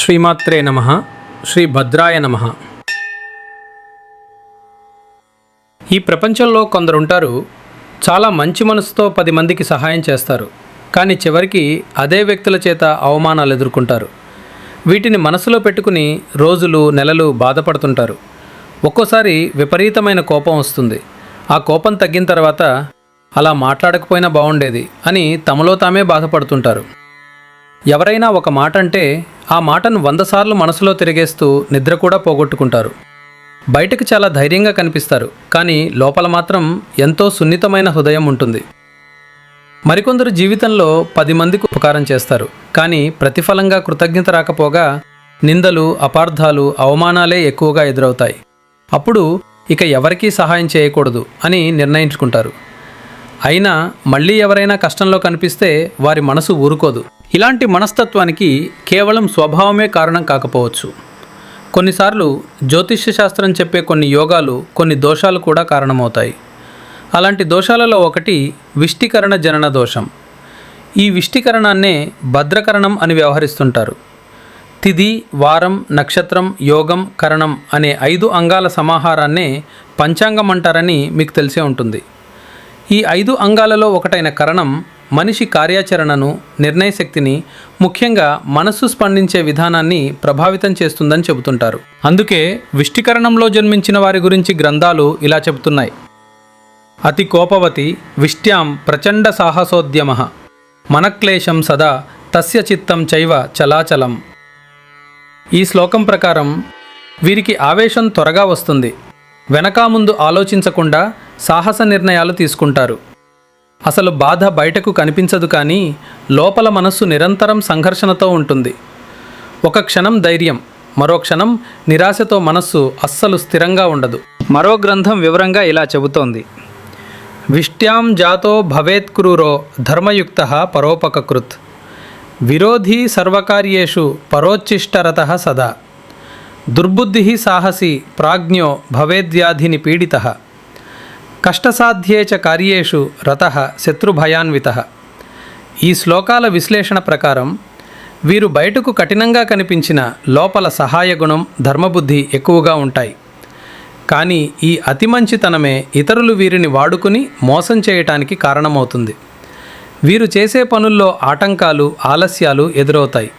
శ్రీమాత్రే నమః. శ్రీ భద్రాయ నమః. ఈ ప్రపంచంలో కొందరుంటారు, చాలా మంచి మనసుతో 10 మందికి సహాయం చేస్తారు, కానీ చివరికి అదే వ్యక్తుల చేత అవమానాలు ఎదుర్కొంటారు. వీటిని మనసులో పెట్టుకుని రోజులు నెలలు బాధపడుతుంటారు. ఒక్కోసారి విపరీతమైన కోపం వస్తుంది. ఆ కోపం తగ్గిన తర్వాత అలా మాట్లాడకపోయినా బాగుండేది అని తమలో తామే బాధపడుతుంటారు. ఎవరైనా ఒక మాట అంటే ఆ మాటను 100 సార్లు మనసులో తిరిగేస్తూ నిద్ర కూడా పోగొట్టుకుంటారు. బయటకు చాలా ధైర్యంగా కనిపిస్తారు, కానీ లోపల మాత్రం ఎంతో సున్నితమైన హృదయం ఉంటుంది. మరికొందరు జీవితంలో 10 మందికి ఉపకారం చేస్తారు, కానీ ప్రతిఫలంగా కృతజ్ఞత రాకపోగా నిందలు, అపార్థాలు, అవమానాలే ఎక్కువగా ఎదురవుతాయి. అప్పుడు ఇక ఎవరికీ సహాయం చేయకూడదు అని నిర్ణయించుకుంటారు. అయినా మళ్ళీ ఎవరైనా కష్టంలో కనిపిస్తే వారి మనసు ఊరుకోదు. ఇలాంటి మనస్తత్వానికి కేవలం స్వభావమే కారణం కాకపోవచ్చు. కొన్నిసార్లు జ్యోతిష్య శాస్త్రం చెప్పే కొన్ని యోగాలు, కొన్ని దోషాలు కూడా కారణమవుతాయి. అలాంటి దోషాలలో ఒకటి విష్టికరణ జనన దోషం. ఈ విష్టికరణాన్నే భద్రకరణం అని వ్యవహరిస్తుంటారు. తిథి, వారం, నక్షత్రం, యోగం, కరణం అనే 5 అంగాల సమాహారాన్నే పంచాంగం అంటారని మీకు తెలిసే ఉంటుంది. ఈ 5 అంగాలలో ఒకటైన కరణం మనిషి కార్యాచరణను, నిర్ణయ శక్తిని, ముఖ్యంగా మనస్సు స్పందించే విధానాన్ని ప్రభావితం చేస్తుందని చెబుతుంటారు. అందుకే విష్టికరణంలో జన్మించిన వారి గురించి గ్రంథాలు ఇలా చెబుతున్నాయి. అతి కోపవతి విష్ట్యాం ప్రచండ సాహసోద్యమః మనక్లేశం సదా తస్య చిత్తం చైవ చలాచలం. ఈ శ్లోకం ప్రకారం వీరికి ఆవేశం త్వరగా వస్తుంది. వెనకా ముందు ఆలోచించకుండా సాహస నిర్ణయాలు తీసుకుంటారు. అసలు బాధ బయటకు కనిపించదు, కానీ లోపల మనస్సు నిరంతరం సంఘర్షణతో ఉంటుంది. ఒక క్షణం ధైర్యం, మరో క్షణం నిరాశతో మనస్సు అస్సలు స్థిరంగా ఉండదు. మరో గ్రంథం వివరంగా ఇలా చెబుతోంది. విష్ట్యాం జాతో భవేత్ క్రూరో ధర్మయుక్తః పరోపకృత్ విరోధీ సర్వకార్యేషు పరోచ్చిష్టరతః సదా దుర్బుద్ధిః సాహసి ప్రాజ్ఞో భవేద్వ్యాధిని పీడితః కష్టసాధ్యే చ కార్యేషు రతః శత్రుభయాన్వితః. ఈ శ్లోకాల విశ్లేషణ ప్రకారం వీరు బయటకు కఠినంగా కనిపించిన లోపల సహాయ గుణం, ధర్మబుద్ధి ఎక్కువగా ఉంటాయి. కానీ ఈ అతి మంచితనమే ఇతరులు వీరిని వాడుకుని మోసం చేయటానికి కారణమవుతుంది. వీరు చేసే పనుల్లో ఆటంకాలు, ఆలస్యాలు ఎదురవుతాయి.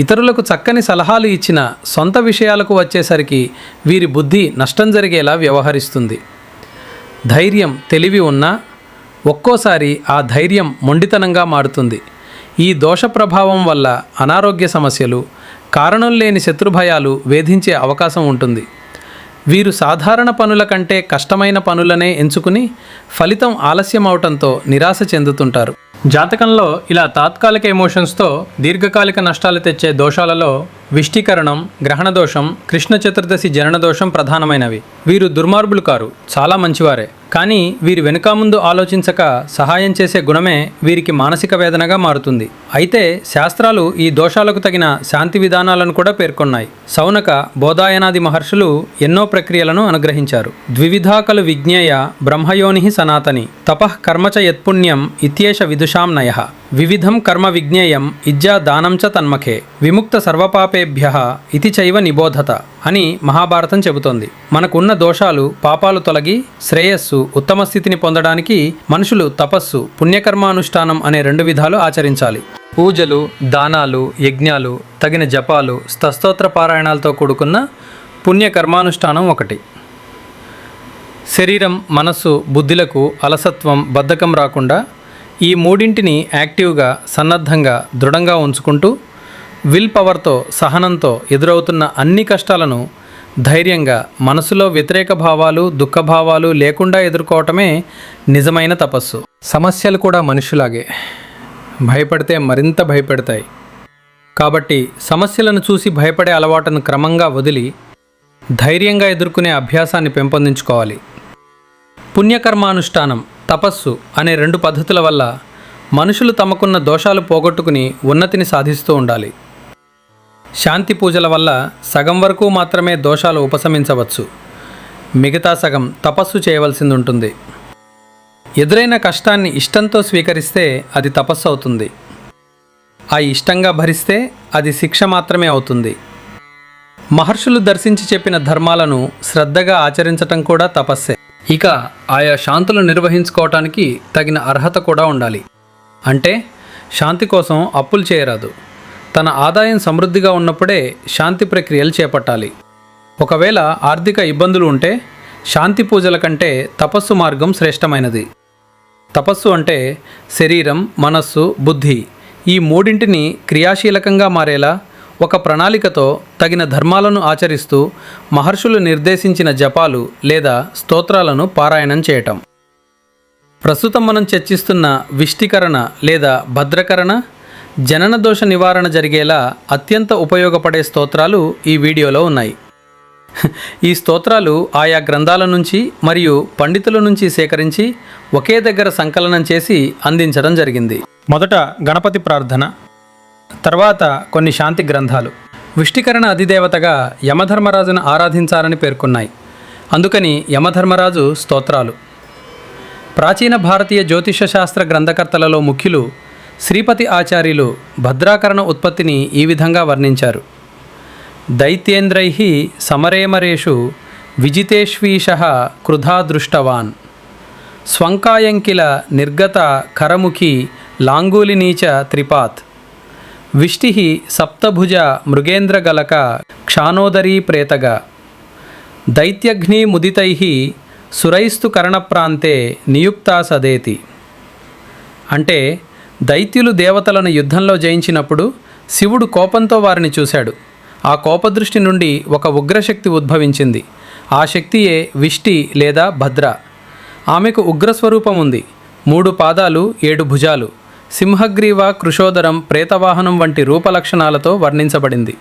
ఇతరులకు చక్కని సలహాలు ఇచ్చిన సొంత విషయాలకు వచ్చేసరికి వీరి బుద్ధి నష్టం జరిగేలా వ్యవహరిస్తుంది. ధైర్యం, తెలివి ఉన్నా ఒక్కోసారి ఆ ధైర్యం మొండితనంగా మారుతుంది. ఈ దోష ప్రభావం వల్ల అనారోగ్య సమస్యలు, కారణం లేని శత్రుభయాలు వేధించే అవకాశం ఉంటుంది. వీరు సాధారణ పనుల కంటే కష్టమైన పనులనే ఎంచుకుని ఫలితం ఆలస్యం అవటంతో నిరాశ చెందుతుంటారు. జాతకంలో ఇలా తాత్కాలిక ఎమోషన్స్తో దీర్ఘకాలిక నష్టాలు తెచ్చే దోషాలలో విష్టికరణం, గ్రహణ దోషం, కృష్ణ చతుర్దశి జనన దోషం ప్రధానమైనవి. వీరు దుర్మార్గులు కారు, చాలా మంచివారే. కానీ వీరి వెనుక ముందు ఆలోచించక సహాయం చేసే గుణమే వీరికి మానసిక వేదనగా మారుతుంది. అయితే శాస్త్రాలు ఈ దోషాలకు తగిన శాంతి విధానాలను కూడా పేర్కొన్నాయి. శౌనక, బోధాయనాది మహర్షులు ఎన్నో ప్రక్రియలను అనుగ్రహించారు. ద్వివిధాకలు విజ్ఞేయ బ్రహ్మయోని సనాతని తపః కర్మచ యత్పుణ్యం ఇత్యేష విదుషాం నయః వివిధం కర్మ విజ్ఞేయం ఇజ్జా దానం చ తన్మఖే విముక్త సర్వపాపేభ్యః ఇతి చైవ నిబోధత అని మహాభారతం చెబుతోంది. మనకున్న దోషాలు, పాపాలు తొలగి శ్రేయస్సు, ఉత్తమ స్థితిని పొందడానికి మనుషులు తపస్సు, పుణ్యకర్మానుష్ఠానం అనే 2 విధాలు ఆచరించాలి. పూజలు, దానాలు, యజ్ఞాలు, తగిన జపాలు, స్తోత్ర పారాయణాలతో కూడుకున్న పుణ్యకర్మానుష్ఠానం ఒకటి. శరీరం, మనస్సు, బుద్ధిలకు అలసత్వం, బద్ధకం రాకుండా ఈ 3ంటిని యాక్టివ్గా, సన్నద్ధంగా, దృఢంగా ఉంచుకుంటూ విల్ పవర్తో, సహనంతో ఎదురవుతున్న అన్ని కష్టాలను ధైర్యంగా, మనసులో వ్యతిరేక భావాలు, దుఃఖభావాలు లేకుండా ఎదుర్కోవటమే నిజమైన తపస్సు. సమస్యలు కూడా మనుషులాగే భయపడితే మరింత భయపెడతాయి. కాబట్టి సమస్యలను చూసి భయపడే అలవాటును క్రమంగా వదిలి ధైర్యంగా ఎదుర్కొనే అభ్యాసాన్ని పెంపొందించుకోవాలి. పుణ్యకర్మానుష్ఠానం, తపస్సు అనే 2 పద్ధతుల వల్ల మనుషులు తమకున్న దోషాలు పోగొట్టుకుని ఉన్నతిని సాధిస్తూ ఉండాలి. శాంతి పూజల వల్ల సగం వరకు మాత్రమే దోషాలు ఉపశమించవచ్చు, మిగతా సగం తపస్సు చేయవలసింది ఉంటుంది. ఎదురైన కష్టాన్ని ఇష్టంతో స్వీకరిస్తే అది తపస్సు అవుతుంది. ఆ ఇష్టంగా భరిస్తే అది శిక్ష మాత్రమే అవుతుంది. మహర్షులు దర్శించి చెప్పిన ధర్మాలను శ్రద్ధగా ఆచరించటం కూడా తపస్సే. ఇక ఆయా శాంతులు నిర్వహించుకోవటానికి తగిన అర్హత కూడా ఉండాలి. అంటే శాంతి కోసం అప్పులు చేయరాదు. తన ఆదాయం సమృద్ధిగా ఉన్నప్పుడే శాంతి ప్రక్రియలు చేపట్టాలి. ఒకవేళ ఆర్థిక ఇబ్బందులు ఉంటే శాంతి పూజల కంటే తపస్సు మార్గం శ్రేష్టమైనది. తపస్సు అంటే శరీరం, మనస్సు, బుద్ధి ఈ మూడింటిని క్రియాశీలకంగా మారేలా ఒక ప్రణాళికతో తగిన ధర్మాలను ఆచరిస్తూ మహర్షులు నిర్దేశించిన జపాలు లేదా స్తోత్రాలను పారాయణం చేయటం. ప్రస్తుతం మనం చర్చిస్తున్న విష్టికరణ లేదా భద్రకరణ, జనన దోష నివారణ జరిగేలా అత్యంత ఉపయోగపడే స్తోత్రాలు ఈ వీడియోలో ఉన్నాయి. ఈ స్తోత్రాలు ఆయా గ్రంథాల నుంచి మరియు పండితుల నుంచి సేకరించి ఒకే దగ్గర సంకలనం చేసి అందించడం జరిగింది. మొదట గణపతి ప్రార్థన, తర్వాత కొన్ని శాంతి గ్రంథాలు. విష్టికరణ అధిదేవతగా యమధర్మరాజును ఆరాధించాలని పేర్కొన్నాయి. అందుకని యమధర్మరాజు స్తోత్రాలు. ప్రాచీన భారతీయ జ్యోతిష శాస్త్ర గ్రంథకర్తలలో ముఖ్యులు శ్రీపతి ఆచార్యులు భద్రాకరణ ఉత్పత్తిని ఈ విధంగా వర్ణించారు. దైత్యేంద్రైః సమరేమరేషు విజితేష్వీషః క్రుధా దృష్టవాన్ స్వంకాయంకిల నిర్గత కరముఖి లాంగూలినీచ త్రిపాత్ విష్టిః సప్తభుజ మృగేంద్రగలక క్షానోదరీ ప్రేతగా దైత్యఘ్ని ముదితైః సురైస్తు కర్ణప్రాంతే నియుక్తా సదేతి. అంటే దైత్యులు దేవతలను యుద్ధంలో జయించినప్పుడు శివుడు కోపంతో వారిని చూశాడు. ఆ కోపదృష్టి నుండి ఒక ఉగ్రశక్తి ఉద్భవించింది. ఆ శక్తియే విష్టి లేదా భద్ర. ఆమెకు ఉగ్రస్వరూపం ఉంది. 3 పాదాలు, 7 భుజాలు, సింహగ్రీవ, కృషోదరం, ప్రేతవాహనం వంటి రూపలక్షణాలతో వర్ణించబడింది.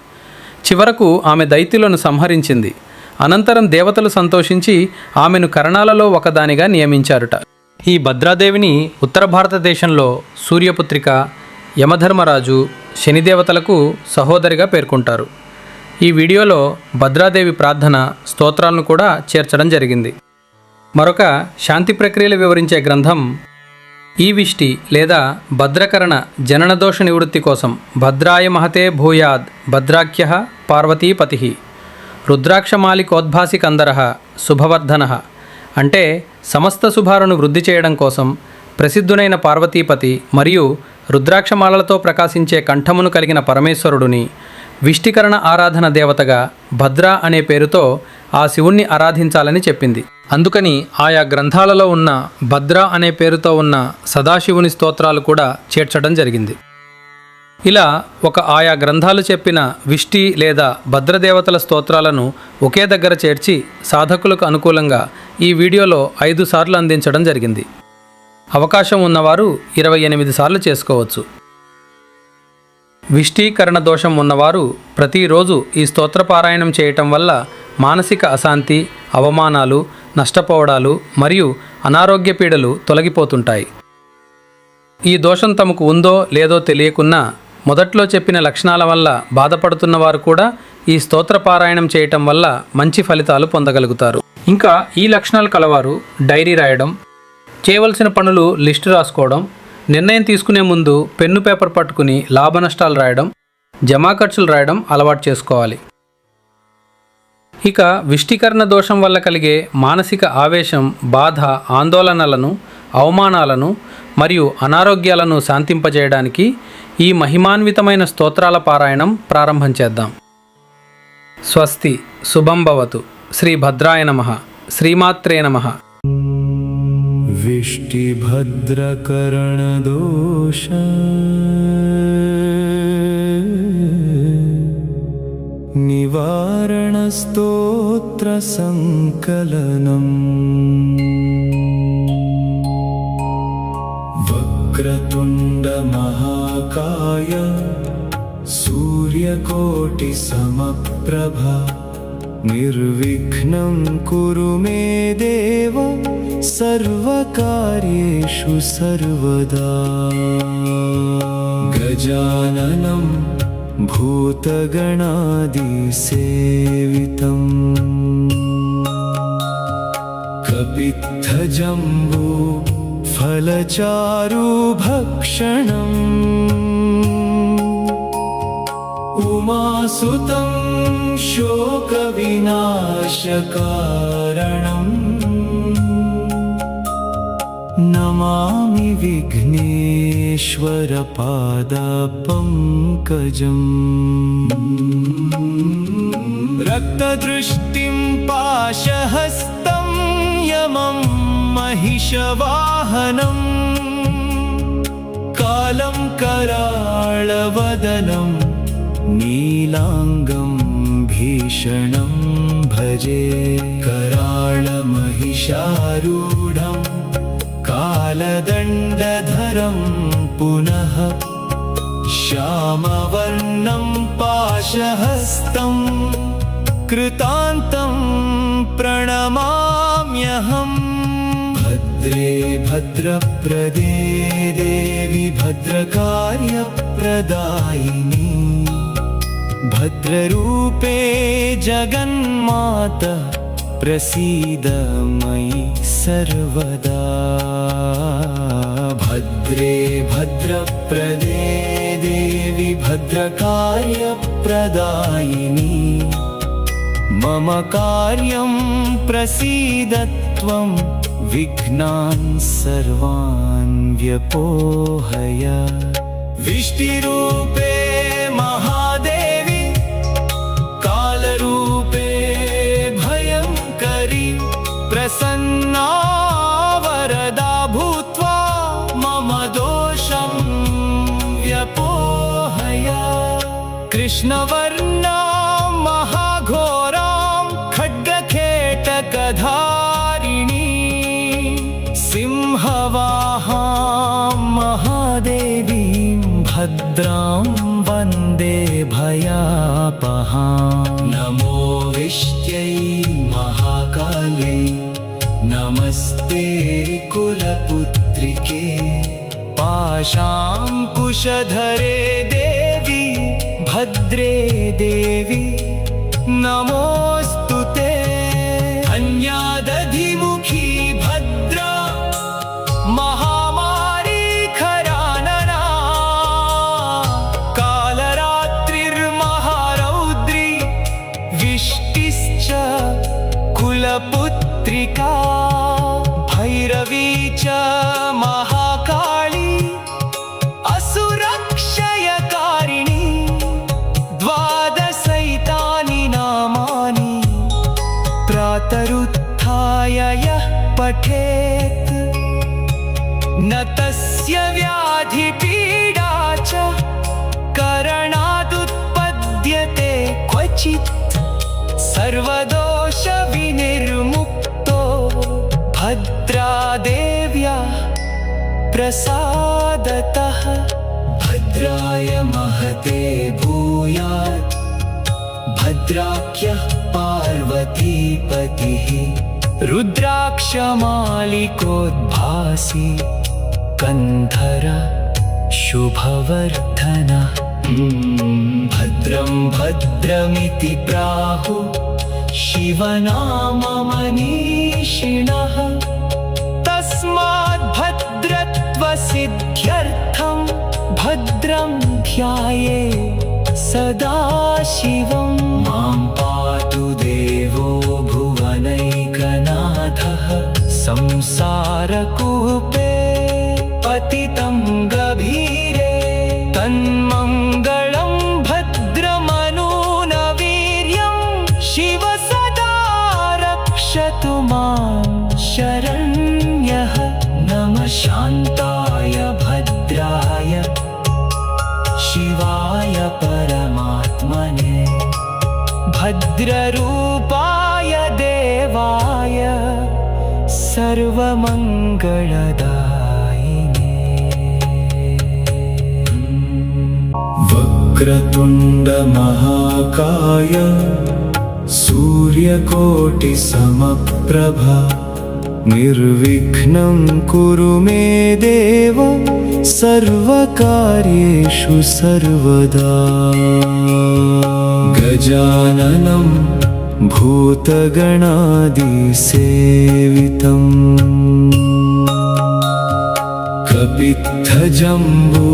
చివరకు ఆమె దైత్యులను సంహరించింది. అనంతరం దేవతలు సంతోషించి ఆమెను కరణాలలో ఒకదానిగా నియమించారుట. ఈ భద్రాదేవిని ఉత్తర భారతదేశంలో సూర్యపుత్రిక, యమధర్మరాజు, శనిదేవతలకు సహోదరిగా పేర్కొంటారు. ఈ వీడియోలో భద్రాదేవి ప్రార్థన, స్తోత్రాలను కూడా చేర్చడం జరిగింది. మరొక శాంతి ప్రక్రియలు వివరించే గ్రంథం ఈ విష్టి లేదా భద్రకరణ జననదోష నివృత్తి కోసం భద్రాయ మహతే భూయాద్ భద్రాఖ్య పార్వతీపతి రుద్రాక్షమాలికోద్భాసికందర శుభవర్ధన. అంటే సమస్త శుభాలను వృద్ధి చేయడం కోసం ప్రసిద్ధునైన పార్వతీపతి మరియు రుద్రాక్షమాలలతో ప్రకాశించే కంఠమును కలిగిన పరమేశ్వరుడిని విష్టికరణ ఆరాధన దేవతగా భద్ర అనే పేరుతో ఆ శివుణ్ణి ఆరాధించాలని చెప్పింది. అందుకని ఆయా గ్రంథాలలో ఉన్న భద్ర అనే పేరుతో ఉన్న సదాశివుని స్తోత్రాలు కూడా చేర్చడం జరిగింది. ఇలా ఒక ఆయా గ్రంథాలు చెప్పిన విష్టి లేదా భద్రదేవతల స్తోత్రాలను ఒకే దగ్గర చేర్చి సాధకులకు అనుకూలంగా ఈ వీడియోలో 5 సార్లు అందించడం జరిగింది. అవకాశం ఉన్నవారు 28 సార్లు చేసుకోవచ్చు. విష్టీకరణ దోషం ఉన్నవారు ప్రతిరోజు ఈ స్తోత్రపారాయణం చేయటం వల్ల మానసిక అశాంతి, అవమానాలు, నష్టపోవడాలు మరియు అనారోగ్య పీడలు తొలగిపోతుంటాయి. ఈ దోషం తమకు ఉందో లేదో తెలియకున్నా మొదట్లో చెప్పిన లక్షణాల వల్ల బాధపడుతున్న వారు కూడా ఈ స్తోత్రపారాయణం చేయటం వల్ల మంచి ఫలితాలు పొందగలుగుతారు. ఇంకా ఈ లక్షణాలు కలవారు డైరీ రాయడం, చేయవలసిన పనులు లిస్టు రాసుకోవడం, నిర్ణయం తీసుకునే ముందు పెన్ను పేపర్ పట్టుకుని లాభ నష్టాలు రాయడం, జమా ఖర్చులు రాయడం అలవాటు చేసుకోవాలి. ఇక విష్టికరణ దోషం వల్ల కలిగే మానసిక ఆవేశం, బాధ, ఆందోళనలను, అవమానాలను మరియు అనారోగ్యాలను శాంతింపజేయడానికి ఈ మహిమాన్వితమైన స్తోత్రాల పారాయణం ప్రారంభం చేద్దాం. స్వస్తి, శుభం భవతు, శ్రీ భద్రాయ నమః, శ్రీమాత్రే నమః. विष्टिभद्रकरणदोष निवारणस्तोत्रसङ्कलनम् वक्रतुण्डमहाकाय सूर्यकोटिसमप्रभा निर्विघ्नं कुरु मे देव सर्वकार्येषु सर्वदा. गजाननं भूतगणादिसेवितम् कपित्थजम्बू फलचारुभक्षणम् उमासुतं शोकविनाशकारणम् नमामि विघ्नेश्वरपादपङ्कजम् रक्तदृष्टिं पाशहस्तं यमं महिषवाहनम् कालं कराळवदनं नीलाङ्गं भीषणं भजे कराळमहिषारूढं कालदण्डधरं पुनः श्यामवर्णं पाशहस्तं कृतान्तं प्रणमाम्यहम् भद्रे भद्रप्रदे देवी भद्रकार्यप्रदायिनी भद्ररूपे जगन्माता प्रसीद मयि सर्वदा भद्रे भद्रप्रदे देवी भद्रकार्यप्रदायिनी मम कार्यं प्रसीद त्वं विघ्नान् सर्वान् व्यपोहय विष्टिरूपे महादेवी कालरूपे भयङ्करी प्रसन्ना वरदा भूत्वा मम दोषं व्यपोहय कृष्णवर्णा महाघोरां खड्गखेटकधारिणी सिंहवाहां महादेवीं भद्रां वन्दे भयापहां नमो विष्ट्यै महाकाल्यै नमस्ते कुलपुत्रिके पाशाङ्कुशधरे देवी भद्रे देवी नमोऽस्तु ते अन्यादधिमुखी भद्रा महामारी खरानना कालरात्रिर्महारौद्री विष्टिश्च कुलपुत्रिका भैरवी च महाकाली असुरक्षयकारिणी द्वादशैतानि नामानि प्रातरुत्थाय यः पठेत् न तस्य व्याधिपीडा च करणादुत्पद्यते क्वचित् सर्वदोषविनिर्मुक्तो भद्रादेव्या प्रसादतः भद्राय महते भूयात् भद्राख्यः पार्वतीपतिः रुद्राक्षमालिकोद्भासी कन्धर शुभवर्धनः भद्रं भद्रमिति प्राहु शिवनाममनीषिणः तस्मात् भद्रत्वसिद्ध्यर्थं भद्रं ध्याये सदा शिवं मां पातु देवो भुवनैकनाथः संसारकूपे पतितं गभीरे तन्मङ्गलं भद्रमनूनवीर्यं शिव सदा रक्षतु मां शरण्यः नमः शान्ताय भद्राय शिवाय परमात्मने भद्ररूपाय देवाय सर्वमङ्गलदायिने वक्रतुण्डमहाकाय सूर्यकोटिसमप्रभा निर्विघ्नं कुरु मे देव सर्वकार्येषु सर्वदा गजाननं भूतगणादिसेवितम् कपित्थजम्बू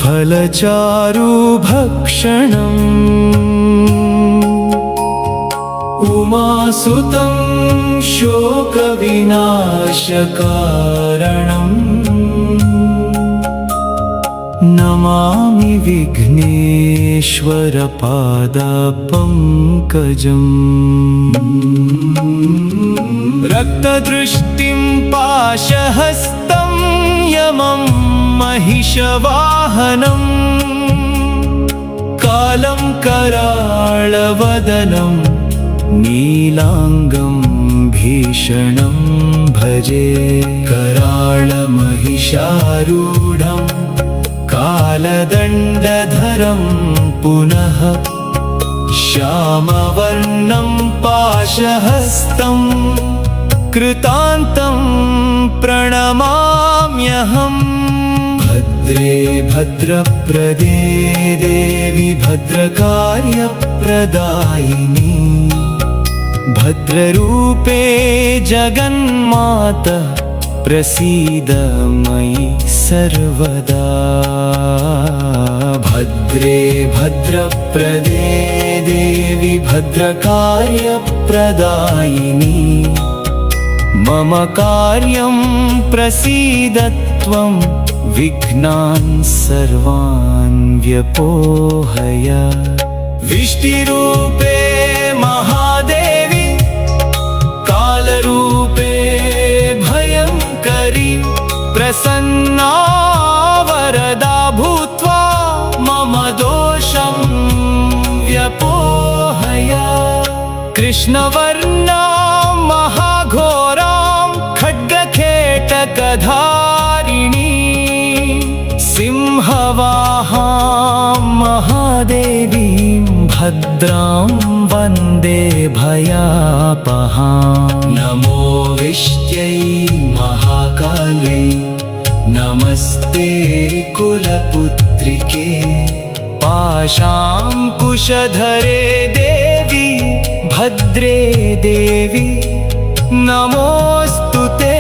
फलचारुभक्षणम् उमासुतं शोकविनाशकारणम् नमामि विघ्नेश्वरपादपङ्कजम् रक्तदृष्टिं पाशहस्तं यमं महिषवाहनम् कालं कराळवदनं नीलाङ्गं भीषणं भजे कराळमहिषारूढं कालदण्डधरं पुनः श्यामवर्णं पाशहस्तं कृतान्तं प्रणमाम्यहम् भद्रे भद्रप्रदे देवी भद्रकार्यप्रदायिनी भद्ररूपे जगन्माता प्रसीद मयि सर्वदा भद्रे भद्रप्रदे देवी भद्रकार्यप्रदायिनी मम कार्यं प्रसीद त्वं विघ्नान् सर्वान् व्यपोहय विष्टिरूपे महादेवी कालरूपे भयङ्करी प्रसन्ना वरदा भूत्वा मम दोषं व्यपोहय कृष्णवर्णा महाघोरां खड्गखेटकधारिणी सिंहवाहां महादेवीं भद्रां वन्दे भयापहां नमो विष्ट्यै महाकाले नमस्ते कुलपुत्रिके पाशाङ्कुशधरे देवी भद्रे देवी नमोऽस्तु ते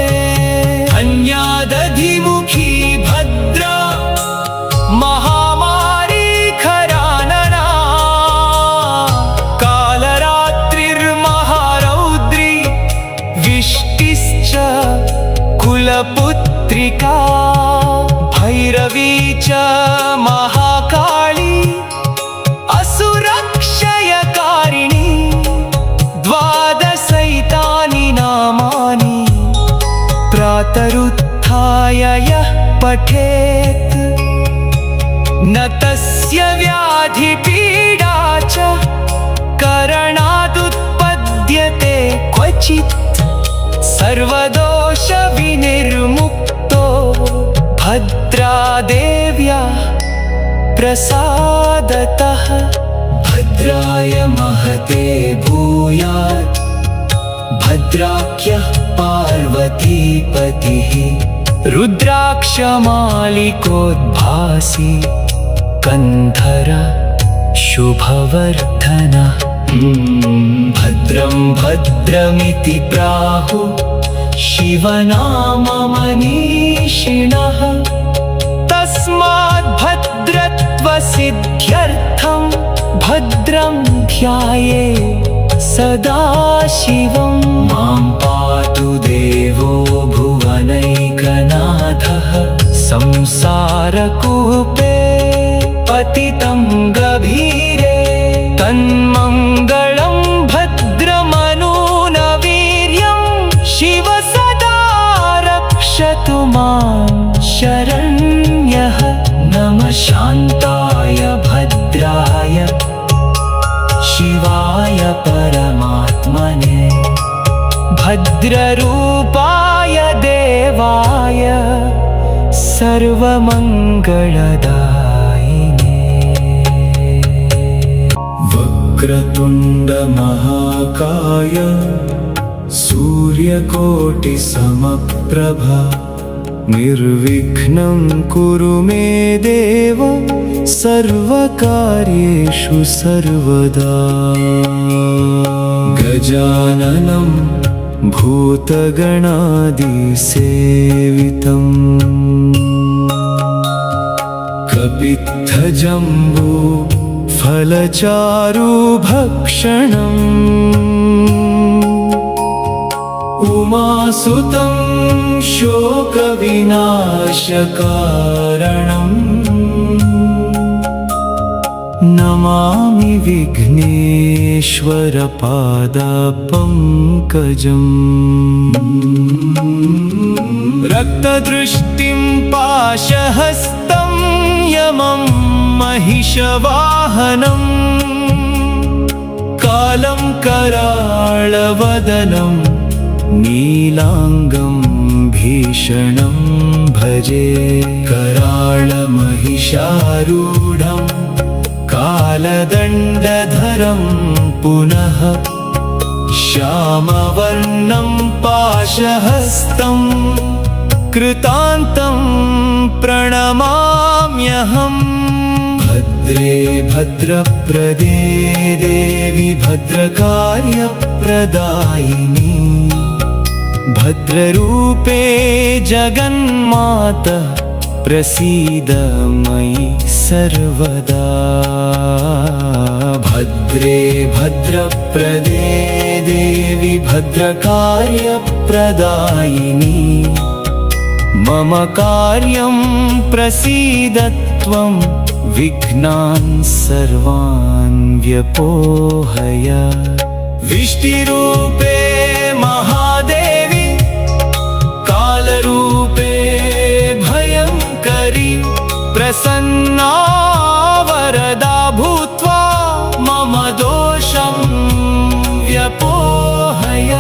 अन्यादधिमुखी भद्रा महामारी खरानना कालरात्रिर्महारौद्री विष्टिश्च कुलपुत्रिका भैरवी च महाकाली असुरक्षयकारिणी द्वादशैतानि नामानि प्रातरुत्थाय यः पठेत् न तस्य व्याधिपीडा च करणादुत्पद्यते क्वचित् सर्वदोषविनिर्मुक्तो भद्रादेव्या प्रसादतः भद्राय महते भूयात् भद्राख्यः पार्वतीपतिः रुद्राक्षमालिकोद्भासी कन्धर शुभवर्धनः भद्रं भद्रमिति प्राहु शिवनाममनीषिणः तस्मात् भद्रत्वसिद्ध्यर्थं भद्रं ध्याये सदा शिवं मां पातु देवो भुवनैकनाथः संसारकूपे पतितं गभीरे तन्मङ्गलं भद्रमनूनवीर्यं शिव सदा रक्षतु मां शरण्यः नमः शान्ताय भद्राय शिवाय परमात्मने भद्ररूपाय देवाय सर्वमङ्गलदायिने वक्रतुण्डमहाकाय सूर्यकोटिसमप्रभा निर्विघ्नं कुरु मे देव सर्वकार्येषु सर्वदा गजाननं भूतगणादिसेवितम् कपित्थजम्बू फलचारुभक्षणम् उमासुतं शोकविनाशकारणम् नमामि विघ्नेश्वरपादपङ्कजम् रक्तदृष्टिं पाशहस्तं यमं महिषवाहनम् कालं कराळवदनं नीलाङ्गं भीषणं भजे कराळमहिषारूढम् कालदण्डधरं पुनः श्यामवर्णं पाशहस्तं कृतान्तं प्रणमाम्यहम् भद्रे भद्रप्रदे देवी भद्रकार्यप्रदायिनी भद्ररूपे जगन्माता प्रसीद मयि सर्वदा भद्रे भद्रप्रदे देवी भद्रकार्यप्रदायिनी मम कार्यं प्रसीद त्वं विघ्नान् सर्वान् व्यपोहय विष्टिरूपे महादेवी कालरूपे भयङ्करी प्रसन्ना वरदा भूत्वा मम दोषं व्यपोहय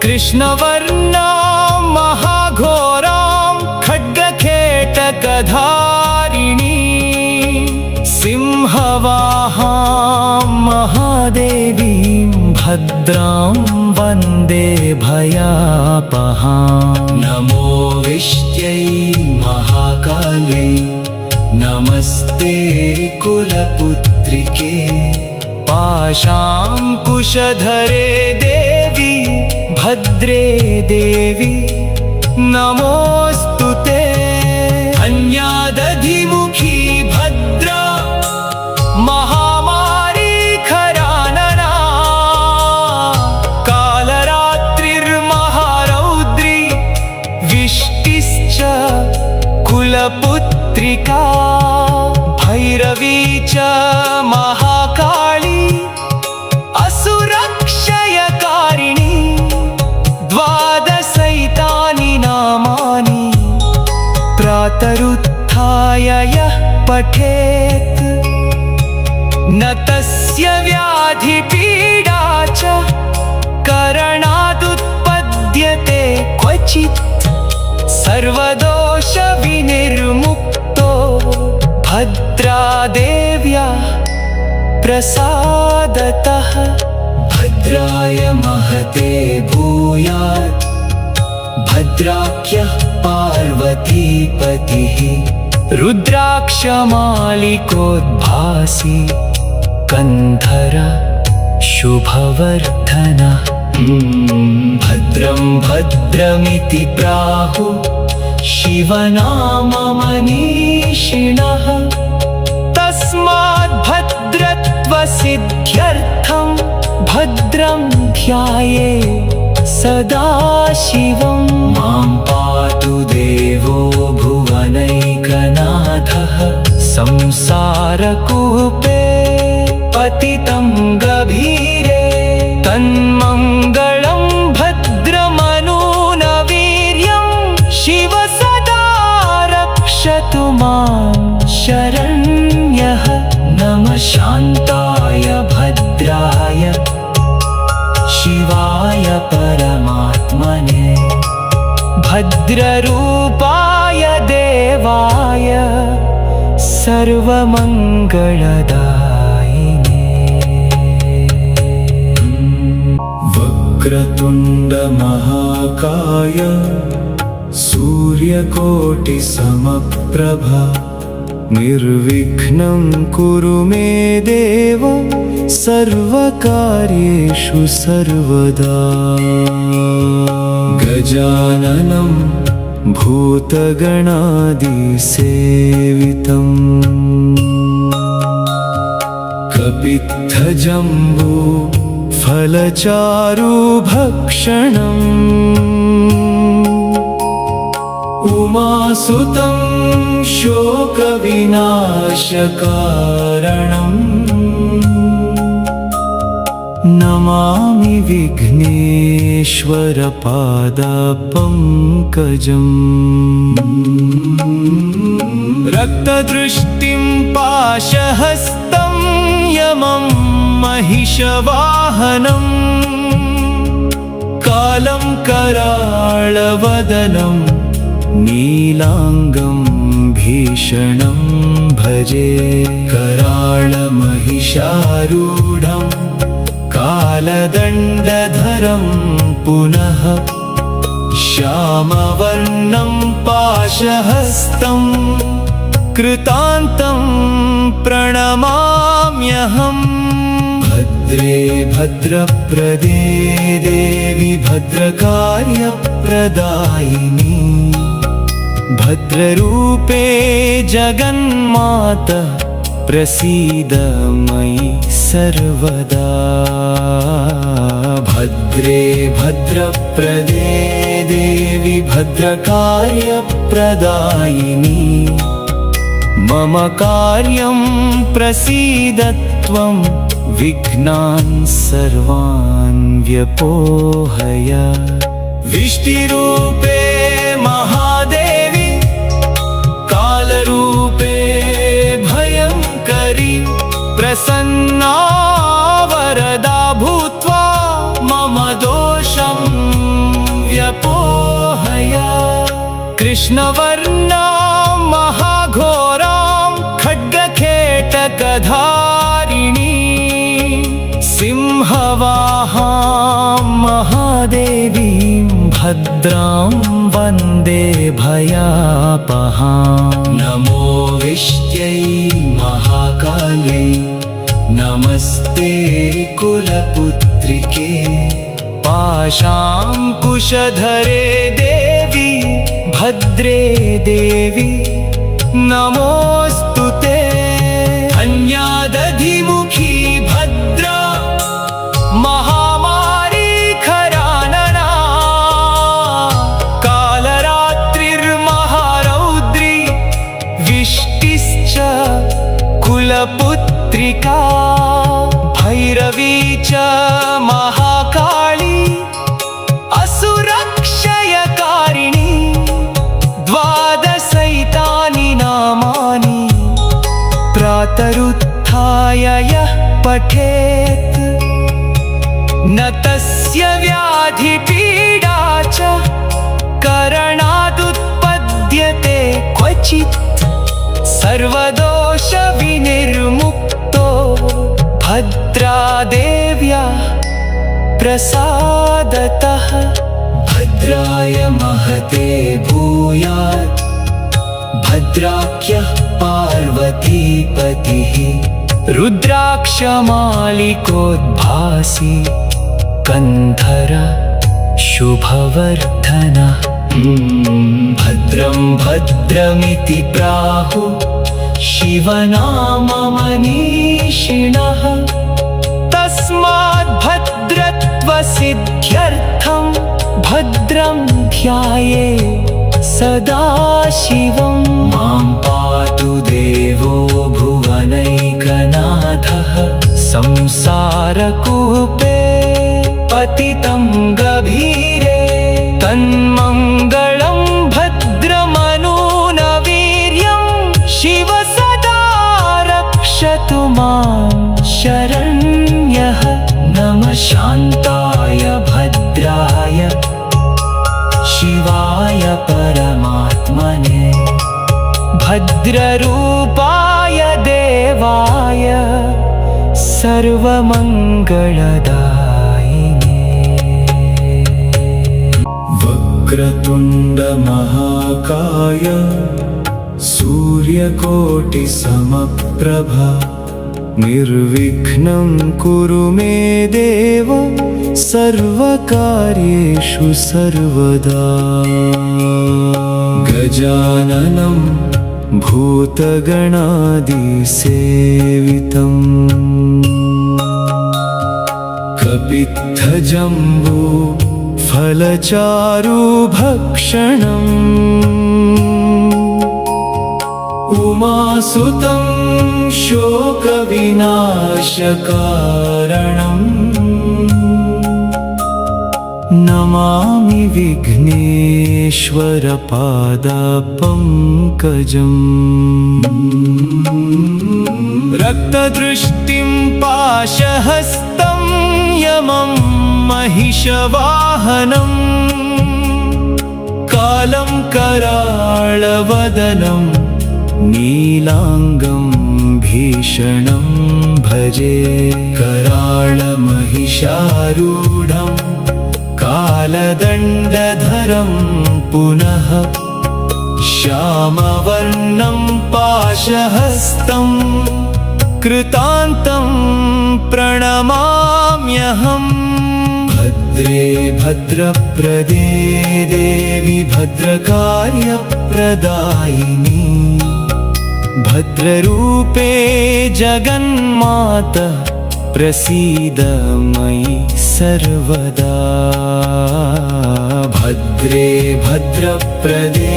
कृष्णवर्णा महाघोरां खड्गखेटकधारिणी सिंहवाहां महादेवीं भद्रां वन्दे भयापहां नमो विष्ट्यै महाकाले नमस्ते कुलपुत्रिके पाशाङ्कुशधरे देवी भद्रे देवी नमोऽस्तु ते अन्यादधिमुखी भद्रा महामारी खरानना कालरात्रिर्महारौद्री विष्टिश्च कुलपुत्रिका भैरवी च महाकाली असुरक्षयकारिणी द्वादशैतानि नामानि प्रातरुत्थाय यः पठेत् न तस्य व्याधिपीडा च करणादुत्पद्यते क्वचित् सर्वदोषविनिर्मुक्तो भद्रादेव्या प्रसादतः भद्राय महते भूयात् भद्राख्यः पार्वतीपतिः रुद्राक्षमालिकोद्भासी कन्धर शुभवर्धनः भद्रं भद्रमिति प्राहु शिवनाममनीषिणः तस्मात् भद्रत्वसिद्ध्यर्थं भद्रं ध्याये सदा शिवं मां पातु देवो भुवनैकनाथः संसारकूपे पतितं गभीरे तन्मङ्गलं भद्रमनूनवीर्यं शिव सदा रक्षतु मां शरण्यः नमः शान्ताय भद्राय शिवाय परमात्मने भद्ररूपाय देवाय सर्वमङ्गलदायिने वक्रतुण्डमहाकाय सूर्यकोटिसमप्रभा निर्विघ्नं कुरु मे देव सर्वकार्येषु सर्वदा गजाननं भूतगणादिसेवितम् कपित्थजम्बू फलचारुभक्षणम् उमासुतं शोकविनाशकारणम् नमामि विघ्नेश्वरपादपङ्कजम् रक्तदृष्टिं पाशहस्तं यमं महिषवाहनम् कालं कराळवदनं नीलाङ्गं भीषणं भजे कराळमहिषारूढं कालदण्डधरं पुनः श्यामवर्णं पाशहस्तं कृतान्तं प्रणमाम्यहम् भद्रे भद्रप्रदे देवी भद्रकार्यप्रदायिनी भद्ररूपे जगन्माता प्रसीद मयि सर्वदा भद्रे भद्रप्रदे देवी भद्रकार्यप्रदायिनी मम कार्यं प्रसीद त्वं विघ्नान् सर्वान् व्यपोहय विष्टिरूपे महादेवी कालरूपे भयङ्करी प्रसन्ना वरदा भूत्वा मम दोषं व्यपोहय कृष्णवर्णा महाघोरां खड्गखेटकधारिणी सिंहवाहां महादेवीं भद्रां वन्दे भयापहां नमो विष्ट्यै महाकाल्यै नमस्ते कुलपुत्रिके पाशाङ्कुशधरे देवी भद्रे देवी नमोऽस्तु ते अन्यादधिमुखी भद्रा महामारी खरानना कालरात्रिर्महारौद्री विष्टिश्च कुलपुत्रिका भैरवी च महाकाली असुरक्षयकारिणी द्वादशैतानि नामानि प्रातरुत्थाय यः पठेत् न तस्य व्याधिपीडा च करणादुत्पद्यते क्वचित् सर्वदोषविनिर्मुक्तो भद्रादेव्या प्रसादतः भद्राय महते भूयात् भद्राख्यः पार्वतीपतिः रुद्राक्षमालिकोद्भासी कन्धर शुभवर्धनः भद्रं भद्रमिति प्राहु शिवनाममनीषिणः तस्मात् भद्रत्वसिद्ध्यर्थं भद्रं ध्याये सदा शिवं मां पातु देवो भुवनैकनाथः संसारकूपे पतितं गभीरे तन्मङ्गलं भद्रमनूनवीर्यं शिव सदा रक्षतु मां शरण्यः नमः शान्ताय भद्राय शिवाय परमात्मने भद्ररूपाय देवाय सर्वमङ्गलदायिने वक्रतुण्डमहाकाय सूर्यकोटिसमप्रभा निर्विघ्नं कुरु मे देव सर्वकार्येषु सर्वदा गजाननं भूतगणादिसेवितम् कपित्थजम्बू फलचारुभक्षणम् उमासुतं शोकविनाशकारणम् नमामि विघ्नेश्वरपादपङ्कजम् रक्तदृष्टिं पाशहस्तं यमं महिषवाहनम् कालं कराळवदनं नीलाङ्गं भीषणं भजे कराळमहिषारूढं कालदण्डधरं पुनः श्यामवर्णं पाशहस्तं कृतान्तं प्रणमाम्यहम् भद्रे भद्रप्रदे देवी भद्रकार्यप्रदायिनी भद्ररूपे जगन्माता प्रसीद मयि सर्वदा भद्रे भद्रप्रदे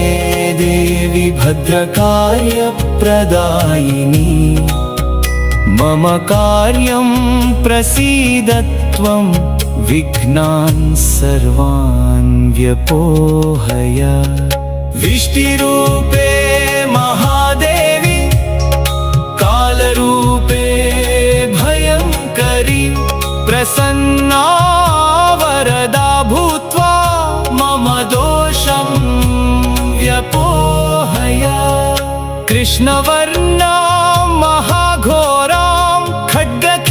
देवी भद्रकार्यप्रदायिनी मम कार्यं प्रसीद त्वं विघ्नान् सर्वान् व्यपोहय विष्टिरूपे महादेवी कालरूपे भयङ्करी प्रसन्ना वरदा भूत्वा मम दोषं व्यपोहय कृष्णवर्णा महाघोरां खड्गखेटकधारिणी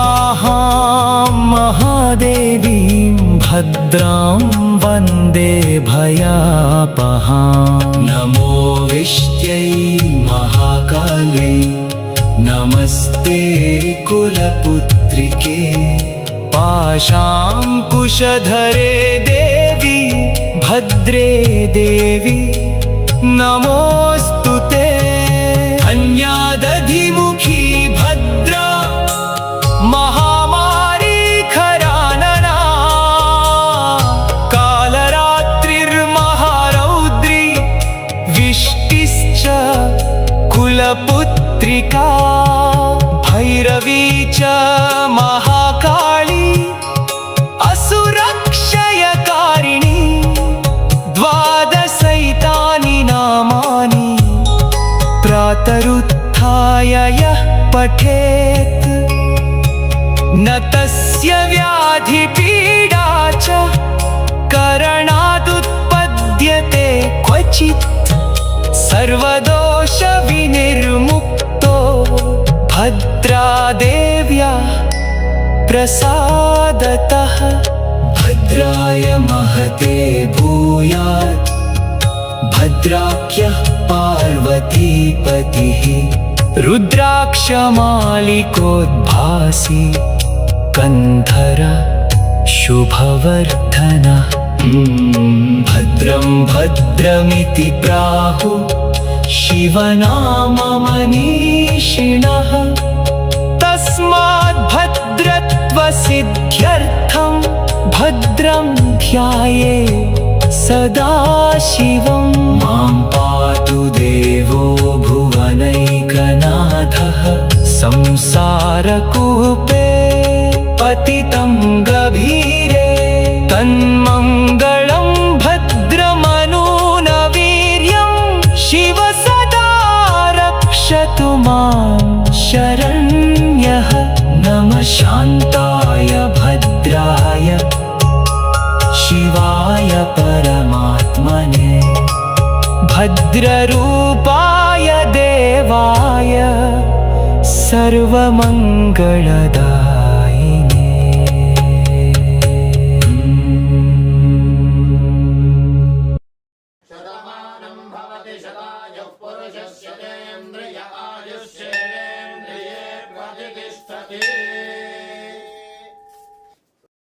सिंहवाहां महादेवीं भद्रां वन्दे भयापहां नमो विष्ट्यै महाकाल्यै नमस्ते कुलपुत्रिके पाशाङ्कुशधरे देवी भद्रे देवी नमोऽस्तु ते अन्यादधिमुखी भद्रा महामारी खरानना कालरात्रिर्महारौद्री विष्टिश्च कुलपुत्रिका भैरवी च महाकाली असुरक्षयकारिणी द्वादशैतानि नामानि प्रातरुत्थाय यः पठेत् न तस्य व्याधिपीडा च करणादुत्पद्यते क्वचित् सर्वदोषविनिर्मुक्तो भद्रादेव्या प्रसादतः भद्राय महते भूयात् भद्राख्यः पार्वतीपतिः रुद्राक्षमालिकोद्भासी कंधर शुभवर्धनः भद्रं भद्रमिति प्राहुः शिवनाममनीषिणः तस्मात् भद्रत्वसिद्ध्यर्थं भद्रं ध्यायेत् सदा शिवं मां पातु देवो भुवनैकनाथः संसारकूपे पतितं गभीरे तन्मङ्गलं भद्रमनूनवीर्यं शिव सदा रक्षतु मां शरण्यः नमः शान्ताय भद्राय शिवाय परमात्मने भद्ररूपाय देवाय सर्वमङ्गलदाय